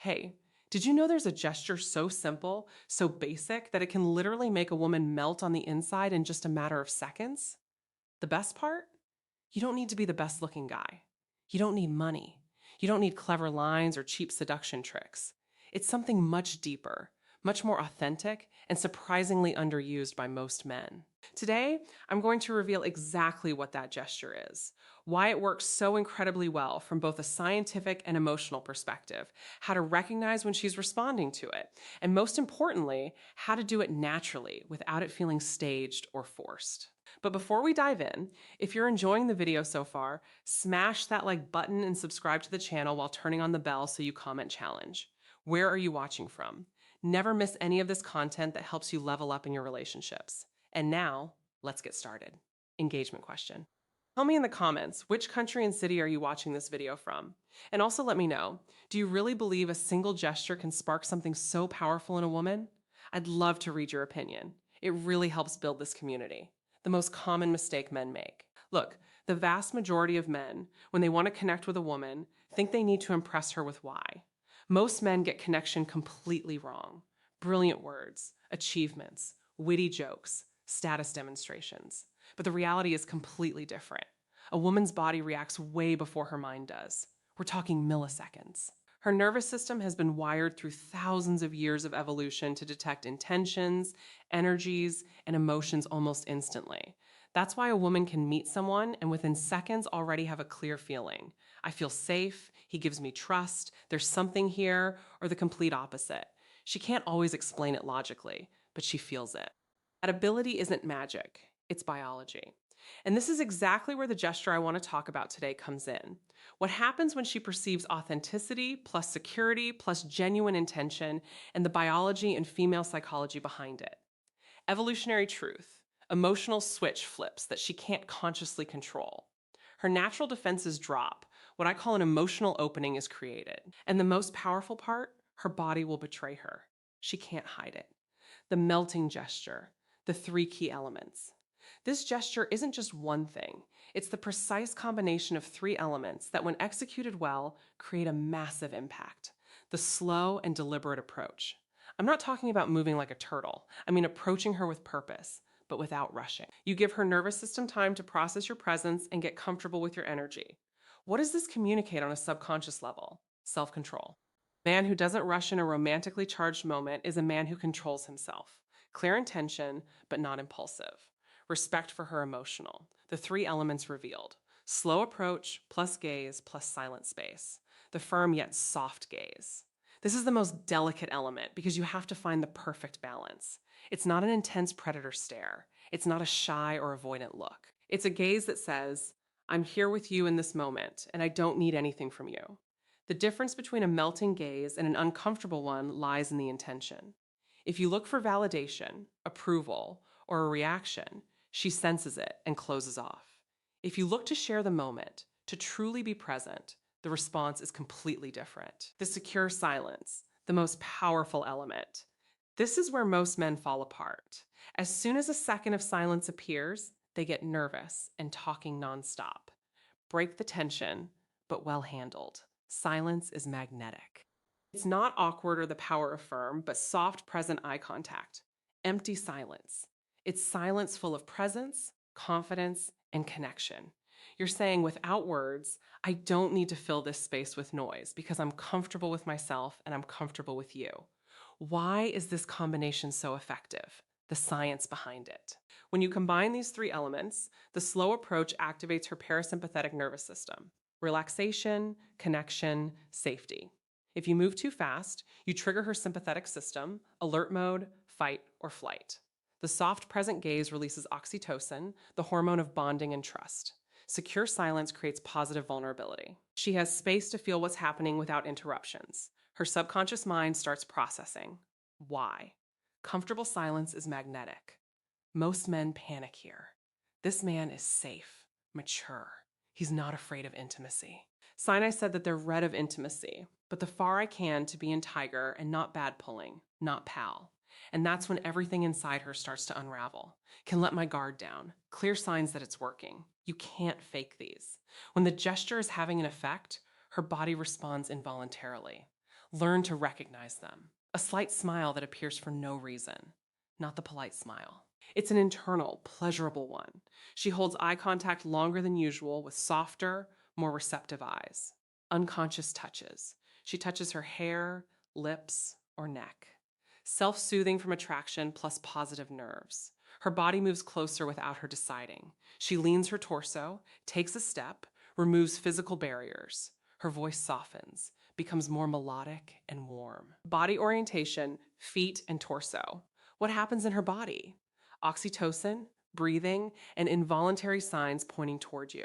Hey, did you know there's a gesture so simple, so basic, that it can literally make a woman melt on the inside in just a matter of seconds? The best part? You don't need to be the best looking guy. You don't need money. You don't need clever lines or cheap seduction tricks. It's something much deeper, much more authentic, and surprisingly underused by most men. Today, I'm going to reveal exactly what that gesture is, why it works so incredibly well from both a scientific and emotional perspective, how to recognize when she's responding to it, and most importantly, how to do it naturally without it feeling staged or forced. But before we dive in, if you're enjoying the video so far, smash that like button and subscribe to the channel while turning on the bell so you comment challenge. Where are you watching from? Never miss any of this content that helps you level up in your relationships. And now, let's get started. Engagement question. Tell me in the comments, which country and city are you watching this video from? And also let me know, do you really believe a single gesture can spark something so powerful in a woman? I'd love to read your opinion. It really helps build this community. The most common mistake men make. Look, the vast majority of men, when they want to connect with a woman, think they need to impress her with why. Most men get connection completely wrong. Brilliant words, achievements, witty jokes, status demonstrations. But the reality is completely different. A woman's body reacts way before her mind does. We're talking milliseconds. Her nervous system has been wired through thousands of years of evolution to detect intentions, energies, and emotions almost instantly. That's why a woman can meet someone and within seconds already have a clear feeling. I feel safe, he gives me trust, there's something here, or the complete opposite. She can't always explain it logically, but she feels it. That ability isn't magic, it's biology. And this is exactly where the gesture I want to talk about today comes in. What happens when she perceives authenticity plus security plus genuine intention and the biology and female psychology behind it. Evolutionary truth, emotional switch flips that she can't consciously control. Her natural defenses drop. What I call an emotional opening is created. And the most powerful part, her body will betray her. She can't hide it. The melting gesture, the three key elements. This gesture isn't just one thing. It's the precise combination of three elements that, when executed well, create a massive impact. The slow and deliberate approach. I'm not talking about moving like a turtle. I mean approaching her with purpose, but without rushing. You give her nervous system time to process your presence and get comfortable with your energy. What does this communicate on a subconscious level? Self-control. A man who doesn't rush in a romantically charged moment is a man who controls himself. Clear intention, but not impulsive. Respect for her emotional. The three elements revealed. Slow approach plus gaze plus silent space. The firm yet soft gaze. This is the most delicate element because you have to find the perfect balance. It's not an intense predator stare. It's not a shy or avoidant look. It's a gaze that says, I'm here with you in this moment, and I don't need anything from you. The difference between a melting gaze and an uncomfortable one lies in the intention. If you look for validation, approval, or a reaction, she senses it and closes off. If you look to share the moment, to truly be present, the response is completely different. The secure silence, the most powerful element. This is where most men fall apart. As soon as a second of silence appears, they get nervous and talking nonstop. Break the tension, but well handled. Silence is magnetic. It's not awkward or the power of firm, but soft, present eye contact. Empty silence. It's silence full of presence, confidence, and connection. You're saying without words, I don't need to fill this space with noise because I'm comfortable with myself and I'm comfortable with you. Why is this combination so effective? The science behind it. When you combine these three elements, the slow approach activates her parasympathetic nervous system. Relaxation, connection, safety. If you move too fast, you trigger her sympathetic system, alert mode, fight, or flight. The soft present gaze releases oxytocin, the hormone of bonding and trust. Secure silence creates positive vulnerability. She has space to feel what's happening without interruptions. Her subconscious mind starts processing. Why? Comfortable silence is magnetic. Most men panic here. This man is safe, mature. He's not afraid of intimacy. Sinai said that they're red of intimacy, but the far I can to be in tiger and not bad pulling, not pal. And that's when everything inside her starts to unravel. Can let my guard down. Clear signs that it's working. You can't fake these. When the gesture is having an effect, her body responds involuntarily. Learn to recognize them. A slight smile that appears for no reason, not the polite smile. It's an internal, pleasurable one. She holds eye contact longer than usual with softer, more receptive eyes. Unconscious touches. She touches her hair, lips, or neck. Self-soothing from attraction plus positive nerves. Her body moves closer without her deciding. She leans her torso, takes a step, removes physical barriers. Her voice softens, becomes more melodic and warm. Body orientation, feet and torso. What happens in her body? Oxytocin, breathing, and involuntary signs pointing toward you.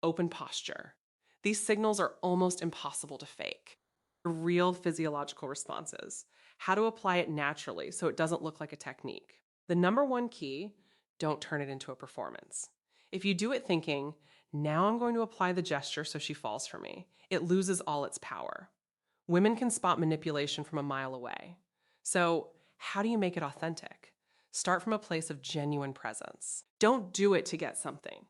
Open posture. These signals are almost impossible to fake. Real physiological responses. How to apply it naturally so it doesn't look like a technique. The number one key, don't turn it into a performance. If you do it thinking, now I'm going to apply the gesture so she falls for me, it loses all its power. Women can spot manipulation from a mile away. So, how do you make it authentic? Start from a place of genuine presence. Don't do it to get something.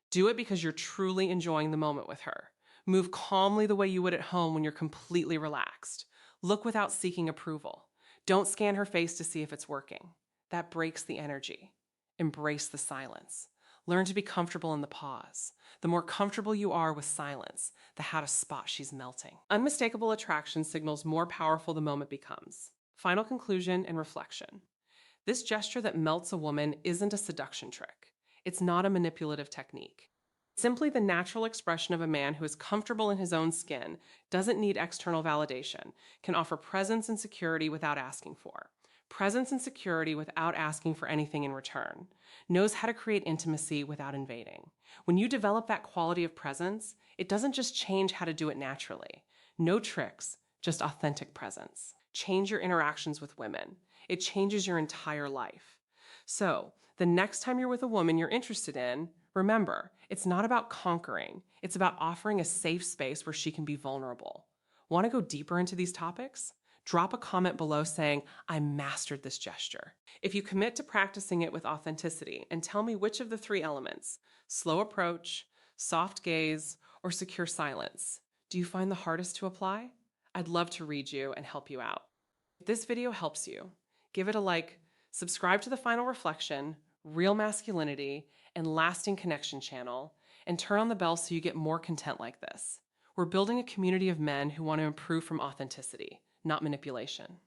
Do it because you're truly enjoying the moment with her. Move calmly the way you would at home when you're completely relaxed. Look without seeking approval. Don't scan her face to see if it's working. That breaks the energy. Embrace the silence. Learn to be comfortable in the pause. The more comfortable you are with silence, the how to spot she's melting. Unmistakable attraction signals more powerful the moment becomes. Final conclusion and reflection. This gesture that melts a woman isn't a seduction trick. It's not a manipulative technique. Simply the natural expression of a man who is comfortable in his own skin, doesn't need external validation, can offer presence and security without asking for. Presence and security without asking for anything in return. Knows how to create intimacy without invading. When you develop that quality of presence, it doesn't just change how to do it naturally. No tricks, just authentic presence. Change your interactions with women. It changes your entire life. So, the next time you're with a woman you're interested in, remember, it's not about conquering. It's about offering a safe space where she can be vulnerable. Want to go deeper into these topics? Drop a comment below saying, I mastered this gesture. If you commit to practicing it with authenticity and tell me which of the three elements, slow approach, soft gaze, or secure silence, do you find the hardest to apply? I'd love to read you and help you out. If this video helps you, give it a like, subscribe to The Final Reflection, Real Masculinity, and Lasting Connection channel, and turn on the bell so you get more content like this. We're building a community of men who want to improve from authenticity, not manipulation.